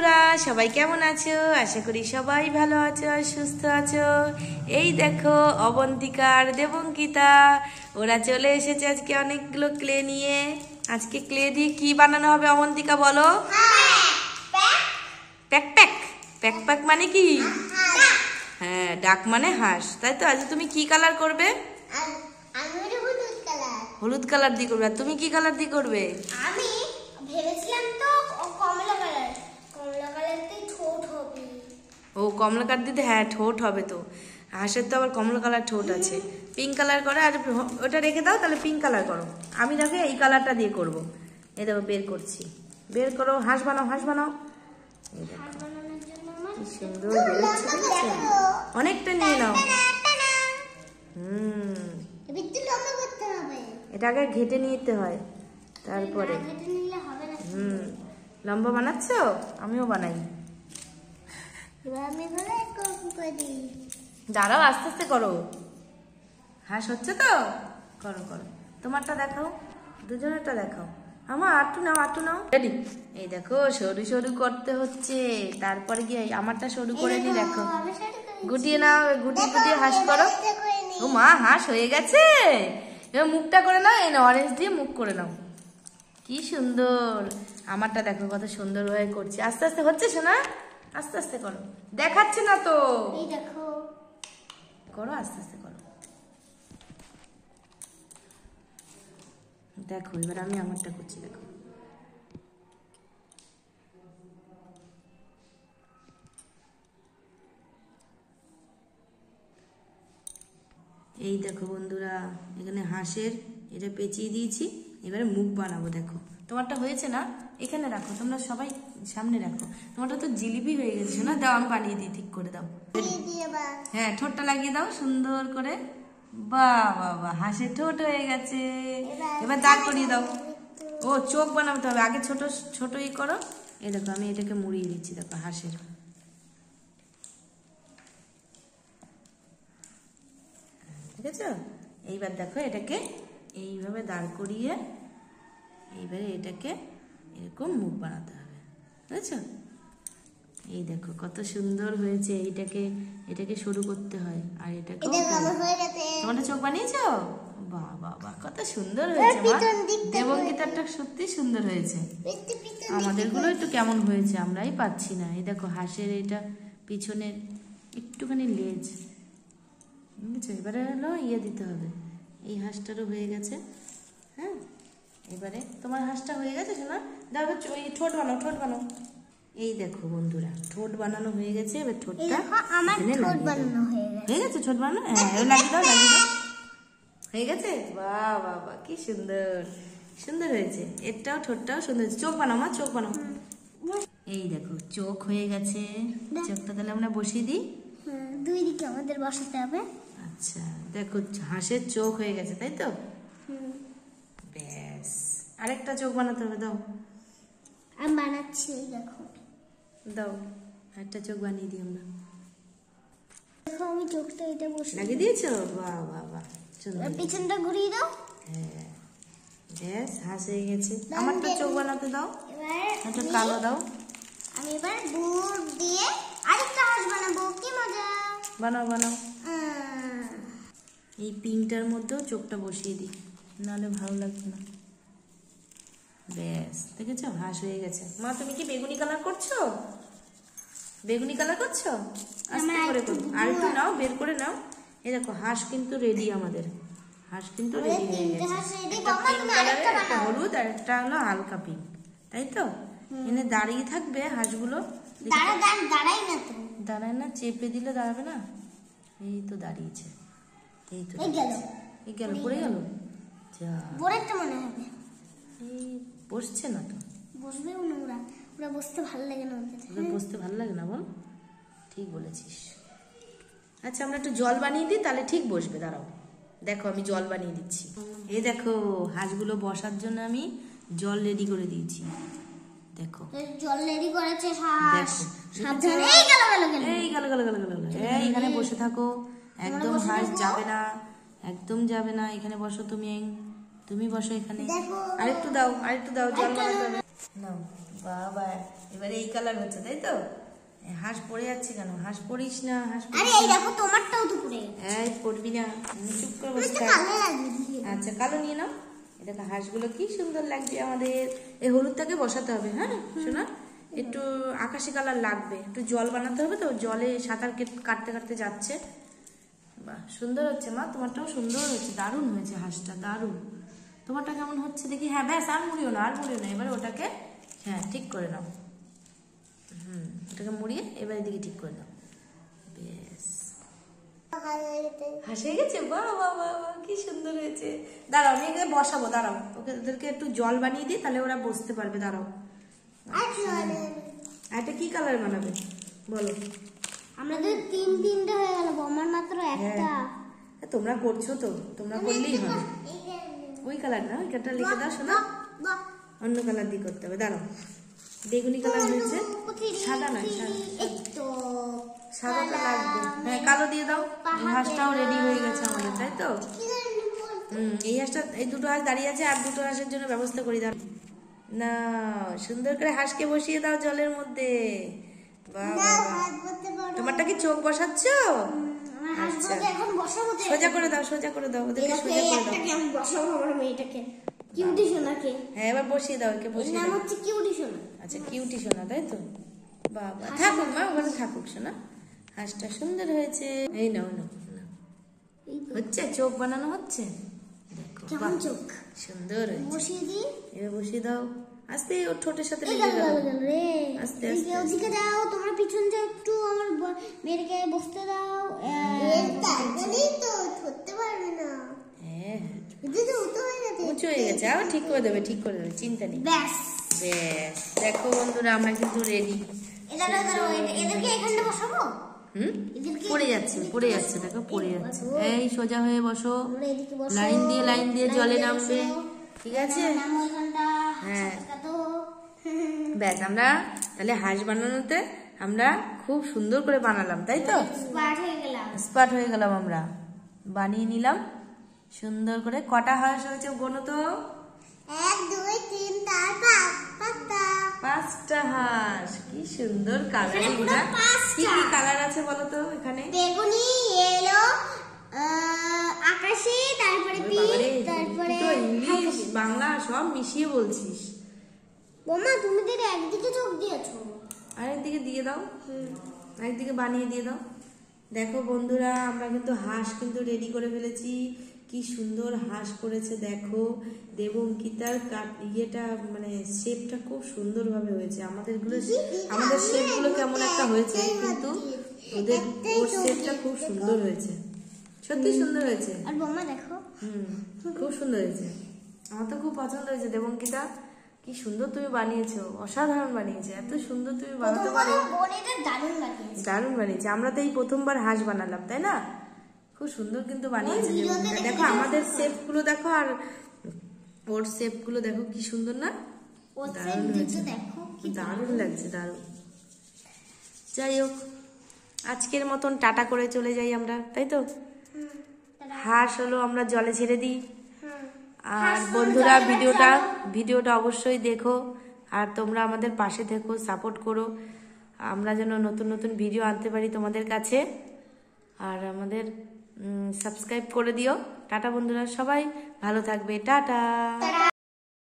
বন্ধুরা, সবাই কেমন আছো? আশা করি সবাই ভালো আছো আর সুস্থ আছো। এই দেখো অবন্তিকা আর দেবঙ্কিতা, ওরা চলে এসেছে আজকে অনেকগুলো ক্লে নিয়ে। আজকে ক্লে দিয়ে কি বানানো হবে অবন্তিকা বলো? Pack pack. প্যাক প্যাক মানে কি? হ্যাঁ, ডাক মানে হাঁস, তাই তো। আজ তুমি কি কালার করবে? হলুদ কালার দিয়ে করবে। আর তুমি কি কালার দিয়ে করবে? আমি ভেবেছিলাম তো কমলা কালার। কমলা কালারতে ঠোঁট হবে। ও কমলা কালার দিতে, হ্যাঁ ঠোঁট হবে তো। হাঁসের তো আবার কমলা কালার ঠোঁট আছে। পিঙ্ক কালার করো, আর ওটা রেখে দাও, তাহলে পিঙ্ক কালার করো। আমি দেখো এই কালারটা দিয়ে করব। এই দেখো বের করছি, বের করো। হাঁস বানাও, হাঁস বানাও। এই দেখো কি সুন্দর বেরোচ্ছে, দেখেছো? অনেকটা নিয়ে নাও। এটা আগে ঘেটে নিতে হয়, তারপরে লম্বা বানাচ্ছ? আমিও বানাই। দাঁড়াও, আস্তে আস্তে করো। হাঁস হচ্ছে তো, করো করো। তোমারটা দেখাও, দুজনেরটা দেখাও। আমার আটটু নাও, আটটু নাও। রেডি? এই দেখো সরু সরু করতে হচ্ছে, তারপরে গিয়ে আমারটা সরু করে নি। দেখো গুটিয়ে নাও, গুটিয়ে গুটিয়ে হাঁস করো। ও মা, হাঁস হয়ে গেছে। এবার মুখটা করে নাও, এই না অরেঞ্জ দিয়ে মুখ করে নাও। কি সুন্দর। আমারটা দেখো কত সুন্দর হয়ে করছে। আস্তে আস্তে হচ্ছে শোনা, আস্তে আস্তে করো। দেখাচ্ছে না তো, এই দেখো করো, আস্তে আস্তে করো। দেখো এবার আমি আমারটা করছি, দেখো। এই দেখো বন্ধুরা, এখানে হাঁসের এটা পেঁচিয়ে দিয়েছি। এবারে মুখ বানাবো। দেখো তোমারটা হয়েছে না? এখানে রাখো, তোমরা সবাই সামনে রাখো। তোমারটা তো জিলিপি হয়ে গেছে না? দাও আমি বানিয়ে দিই, ঠিক করে দাও। হ্যাঁ, ঠোঁটটা লাগিয়ে দাও সুন্দর করে। বাহ বাহ বাহ, হাঁসের ঠোঁট হয়ে গেছে। এবার দাগ করিয়ে দাও। ও চোখ বানাতে হবে আগে, ছোট ছোট ই করো। এই দেখো আমি এটাকে মুড়িয়ে দিচ্ছি, দেখো হাঁসের। ঠিক আছে? এইবার দেখো এটাকে এইভাবে দাঁড় করিয়ে এইবারে এটাকে এরকম মুখ বানাতে হবে, বুঝেছো? এই দেখো কত সুন্দর হয়েছে। এটাকে শুরু করতে হয়, আর এটাকে তোমারটা চোখ বানিয়েছো? বাহ বাহ বাহ, কত সুন্দর হয়েছে মা। দেবঙ্কিতারটা সত্যি সুন্দর হয়েছে। আমাদের গুলো একটু কেমন হয়েছে আমরাই পাচ্ছি না। এই দেখো হাঁসের এটা পিছনের একটুখানি লেজ, বুঝেছো? এবারে হলো ইয়ে দিতে হবে। এই হাঁসটারও হয়ে গেছে। হ্যাঁ, এবারে তোমার হাঁসটা হয়ে গেছে শোনা। দেখো ওই ঠোঁট বানাও, ঠোঁট বানাও। এই দেখো বন্ধুরা, ঠোঁট বানানো হয়ে গেছে। এবার ঠোঁটটা হয়ে গেছে, ঠোঁট বানানো। হ্যাঁ, লাগিয়ে দাও, লাগিয়ে দাও। হয়ে গেছে? বাহ বাহ বাহ, কি সুন্দর সুন্দর হয়েছে। এরটাও ঠোঁটটাও সুন্দর হয়েছে। চোখ বানাও মা, চোখ বানাও। এই দেখো চোখ হয়ে গেছে। চোখটা তাহলে আমরা বসিয়ে দিই। দুই দিকে আমাদের বসাতে হবে। আচ্ছা দেখো হাঁসের চোখ হয়ে গেছে, তাই তো? ব্যাস, আরেকটা চোখ বানাতে হবে। দাও, আমি বানাচ্ছি। দেখো দাও, একটা চোখ বানিয়ে দিই আমরা। দেখো আমি চোখটা এটা বসিয়ে লাগিয়ে দিয়েছো? বাহ বাহ বাহ, পিছনটা ঘুরিয়ে দাও। হ্যাঁ, ব্যাস হাঁস হয়ে গেছে। আমারটা চোখ বানাতে দাও, একটা কালো দাও। আমি এবার দুধ দিয়ে আরেকটা হাঁস বানাবো। কি মজা! বানাও বানাও। এই পিঙ্কটার মধ্যেও চোখটা বসিয়ে দিই, নাহলে ভালো লাগবে না। ব্যাস, দেখেছো হাঁস হয়ে গেছে। মা তুমি কি বেগুনি কালার করছো? বেগুনি কালার করছো? আস্তে করে করো, আর একটু নাও, বের করে নাও। এই দেখো হাঁস কিন্তু রেডি আমাদের। হাঁস কিন্তু রেডি হয়ে গেছে। একটা পিঙ্ক কালারের, একটা হলুদ, আর একটা হলো হালকা পিঙ্ক, তাই তো? এনে দাঁড়িয়ে থাকবে হাঁসগুলো। দাঁড়ায় না, চেপে দিলে দাঁড়াবে না। এই তো দাঁড়িয়েছে। এই তো এই গেল, পড়ে গেল। মনে হবে এই বসছে না তো। বসবেও না ওরা, ওরা বসতে ভালো লাগে না। ওরা বসতে ভালো লাগে না বল? ঠিক বলেছিস। আচ্ছা আমরা একটু জল বানিয়ে দিই, তাহলে ঠিক বসবে। দাঁড়াও, দেখো আমি জল বানিয়ে দিচ্ছি। এই দেখো হাঁসগুলো বসার জন্য আমি জল রেডি করে দিয়েছি। দেখো জল রেডি করেছে। এইখানে বসে থাকো, একদম হাঁস যাবে না, একদম যাবে না। এখানে বসো তুমি, তুমি বসো এখানে। আরেকটু দাও, আরেকটু দাও, জল বানাতে হবে। নাও বাবা, এবারে এই কালার হচ্ছে তাই তো? হাঁস পড়ে যাচ্ছে কেন? হাঁস পড়িস না, হাঁস আরে এই দেখো তোমারটাও তো পুরে এই পড়বি না, চুপ করে বসে থাক। কালো লাগবে। আচ্ছা কালো নিয়ে নাও। এটা হাঁসগুলো কি সুন্দর লাগছে আমাদের। এই হলুদটাকে বসাতে হবে, হ্যাঁ শোনা, একটু আকাশি কালার লাগবে, একটু জল বানাতে হবে তো, জলে সাঁতার কাটতে কাটতে যাচ্ছে। বাহ সুন্দর হচ্ছে মা, তোমারটাও সুন্দর হয়েছে, দারুণ হয়েছে হাঁসটা, দারুণ। তোমারটা কেমন হচ্ছে দেখি? হ্যাঁ ব্যাস, আর মুড়িও না, আর মুড়িও না, এবার ওটাকে হ্যাঁ ঠিক করে নাও। ওটাকে মুড়িয়ে এবার এদিকে ঠিক করে নাও। বেশ হাসে গেছে, বাহ বাহ বাহ বাহ, কি সুন্দর হয়েছে। দাঁড়াও আমি এখানে বসাবো, দাঁড়াও ওদেরকে একটু জল বানিয়ে দিই, তাহলে ওরা বসতে পারবে। দাঁড়াও। এটা কি কালার বানাবে বলো? আমাদের তিনটা হয়ে গেল, আমার মাত্র একটা। তোমরা করছো তো, তোমরা করলেই হবে। ওই কালার না, ওইটা লিখে দাও শোনা, অন্য কালার দিয়ে করতে হবে। দাঁড়াও, বেগুনি কালার হয়েছে, সাদা নয়, সাদাটা লাগবে। হ্যাঁ কালো দিয়ে দাও। হাঁসটাও রেডি হয়ে গেছে আমাদের, তাই তো? এই হাঁসটা, এই দুটো হাঁস দাঁড়িয়ে আছে, আর দুটো হাঁসের জন্য ব্যবস্থা করি। দাও না, সুন্দর করে হাঁসকে বসিয়ে দাও জলের মধ্যে। তোমারটা কি চোখ বসাচ্ছ? আচ্ছা সোজা করে দাও, সোজা করে দাও ওদেরকে, সোজা করে দাও। কিউটি সোনাকে হ্যাঁ এবার বসিয়ে দাও, ওকে বসিয়ে দাও। নাম হচ্ছে কিউটি সোনা। আচ্ছা কিউটি সোনা, তাই তো? বাবা থাকুক মা, ওখানে থাকুক সোনা। হাঁসটা সুন্দর হয়েছে। এই নাও নাও, হচ্ছে চোখ বানানো হচ্ছে, দেখো কেমন চোখ সুন্দর হয়েছে। বসিয়ে দিই, এবার বসিয়ে দাও আস্তে, ওর ঠোঁটের সাথে এই লেগে গেল গেল। রে। আস্তে আস্তে ওদিকে যাও, তোমার পিছন যাও একটু, আমার মেয়েকে বসতে দাও। তাড়াতাড়ি তো ধরতে পারবে না। হ্যাঁ এটা তো উঁচু হয়ে গেছে, উঁচু হয়ে গেছে, আবার ঠিক করে দেবে, ঠিক করে দেবে, চিন্তা নেই। ব্যাস বেশ দেখো বন্ধুরা, আমরা কিন্তু রেডি। এদেরকে এখানে বসাবো। পড়ে যাচ্ছে, পড়ে যাচ্ছে, দেখো পড়ে যাচ্ছে। এই সোজা হয়ে বসো, আমরা এদিকে বসো, লাইন দিয়ে জলে নামবে, ঠিক আছে? নামো এখানটা। হ্যাঁ ব্যাস, আমরা তাহলে হাঁস বানানোতে আমরা খুব সুন্দর করে বানালাম, তাই তো? এক্সপার্ট হয়ে গেলাম আমরা, বানিয়ে নিলাম সুন্দর করে। কটা হাঁস হয়েছে গোনো তো? 1 2 3 4 5টা। 5টা হাঁস, কি সুন্দর কালারিং না? কি কি কালার আছে বলো তো এখানে? বেগুনি, ইয়েলো, আকাশি, তারপরে পিঙ্ক, তারপরে তো ইংলিশ বাংলা সব মিশিয়ে বলছিস। বোমা তুমি তো একদিকে চোখ দিয়েছো, আরেকদিকে দিয়ে দাও, আরেকদিকে বানিয়ে দিয়ে দাও। দেখো বন্ধুরা, আমরা কিন্তু হাঁস কিন্তু রেডি করে ফেলেছি। কি সুন্দর হাঁস করেছে দেখো। দেবঙ্কিতার ইয়েটা মানে শেপটা খুব সুন্দরভাবে হয়েছে। আমাদের শেপগুলো কেমন একটা হয়েছে, কিন্তু ওদের শেপটা খুব সুন্দর হয়েছে, সত্যি সুন্দর হয়েছে। আর বোমা দেখো, খুব সুন্দর হয়েছে, আমার তো খুব পছন্দ হয়েছে। দেবঙ্কিতা কি সুন্দর তুমি বানিয়েছো, অসাধারণ বানিয়েছে, এত সুন্দর তুমি বানাতে পারো, দারুণ বানিয়েছে। আমরা তো এই প্রথমবার হাঁস বানালাম, তাই না? খুব সুন্দর কিন্তু বানিয়েছে। দেখো আমাদের শেপ গুলো দেখো, আর ওর শেপ গুলো দেখো, কি সুন্দর না? দারুণ হয়েছে, দারুণ লাগছে, দারুণ। যাই হোক, আজকের মতন টাটা করে চলে যাই আমরা, তাই তো? হাঁস হলো আমরা জলে ছেড়ে দিই। আর বন্ধুরা, ভিডিওটা অবশ্যই দেখো, আর তোমরা আমাদের পাশে থেকো, সাপোর্ট করো, আমরা যেন নতুন নতুন ভিডিও আনতে পারি তোমাদের কাছে। আর আমাদের সাবস্ক্রাইব করে দিও। টাটা বন্ধুরা, সবাই ভালো থাকবে, টাটা।